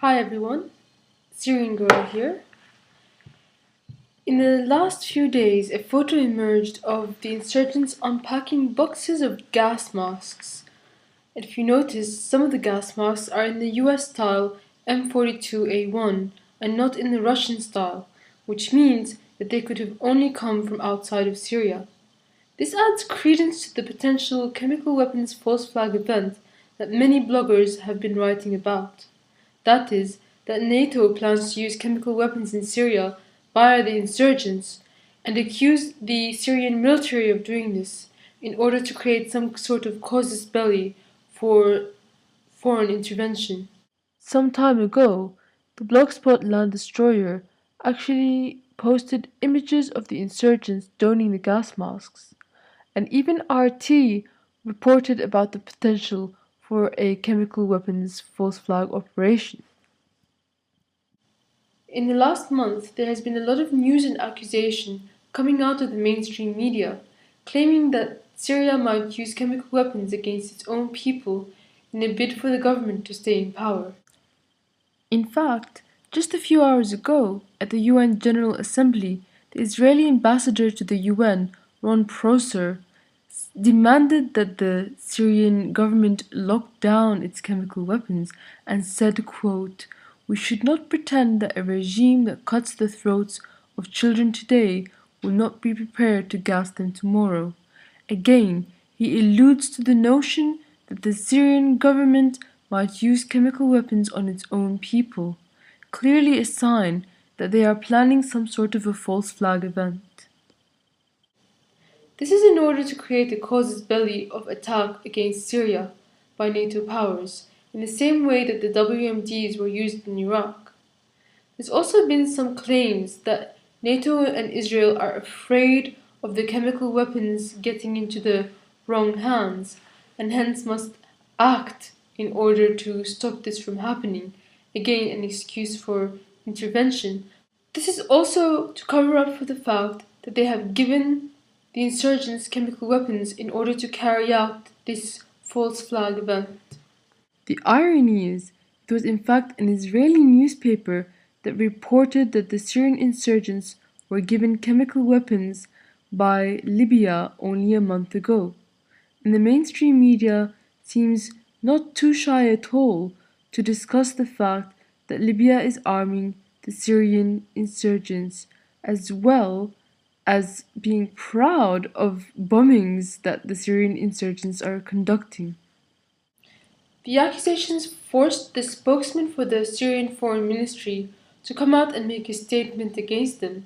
Hi everyone, Syrian Girl here. In the last few days, a photo emerged of the insurgents unpacking boxes of gas masks. And if you notice, some of the gas masks are in the US style M42A1 and not in the Russian style, which means that they could have only come from outside of Syria. This adds credence to the potential chemical weapons false flag event that many bloggers have been writing about. That is, that NATO plans to use chemical weapons in Syria via the insurgents and accuse the Syrian military of doing this in order to create some sort of casus belli for foreign intervention. Some time ago, the Blogspot land destroyer actually posted images of the insurgents donning the gas masks, and even RT reported about the potential for a chemical weapons false flag operation. In the last month, there has been a lot of news and accusation coming out of the mainstream media, claiming that Syria might use chemical weapons against its own people in a bid for the government to stay in power. In fact, just a few hours ago, at the UN General Assembly, the Israeli ambassador to the UN, Ron Prosser, demanded that the Syrian government lock down its chemical weapons and said, quote, "We should not pretend that a regime that cuts the throats of children today will not be prepared to gas them tomorrow." Again, he alludes to the notion that the Syrian government might use chemical weapons on its own people, clearly a sign that they are planning some sort of a false flag event. This is in order to create a casus belli of attack against Syria by NATO powers, in the same way that the WMDs were used in Iraq. There's also been some claims that NATO and Israel are afraid of the chemical weapons getting into the wrong hands and hence must act in order to stop this from happening, again an excuse for intervention. This is also to cover up for the fact that they have given the insurgents chemical weapons in order to carry out this false flag event. The irony is, it was in fact an Israeli newspaper that reported that the Syrian insurgents were given chemical weapons by Libya only a month ago. And the mainstream media seems not too shy at all to discuss the fact that Libya is arming the Syrian insurgents, as well as being proud of bombings that the Syrian insurgents are conducting. The accusations forced the spokesman for the Syrian Foreign Ministry to come out and make a statement against them.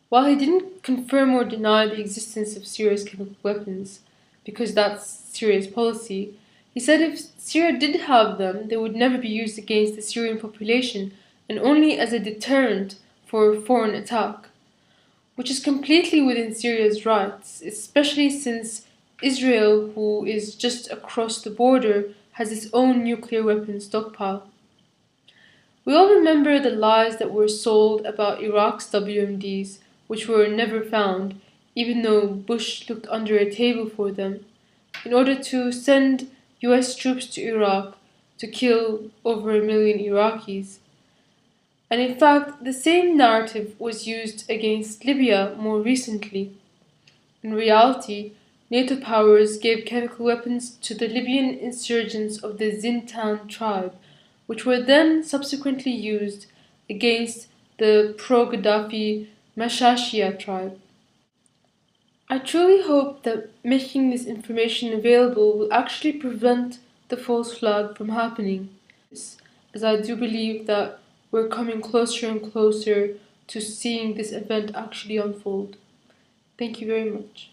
While he didn't confirm or deny the existence of Syria's chemical weapons, because that's Syria's policy, he said if Syria did have them, they would never be used against the Syrian population and only as a deterrent for foreign attack, which is completely within Syria's rights, especially since Israel, who is just across the border, has its own nuclear weapons stockpile. We all remember the lies that were sold about Iraq's WMDs, which were never found, even though Bush looked under a table for them, in order to send US troops to Iraq to kill over 1 million Iraqis. And in fact, the same narrative was used against Libya more recently. In reality, NATO powers gave chemical weapons to the Libyan insurgents of the Zintan tribe, which were then subsequently used against the pro-Gaddafi Mashashia tribe. I truly hope that making this information available will actually prevent the false flag from happening, as I do believe that we're coming closer and closer to seeing this event actually unfold. Thank you very much.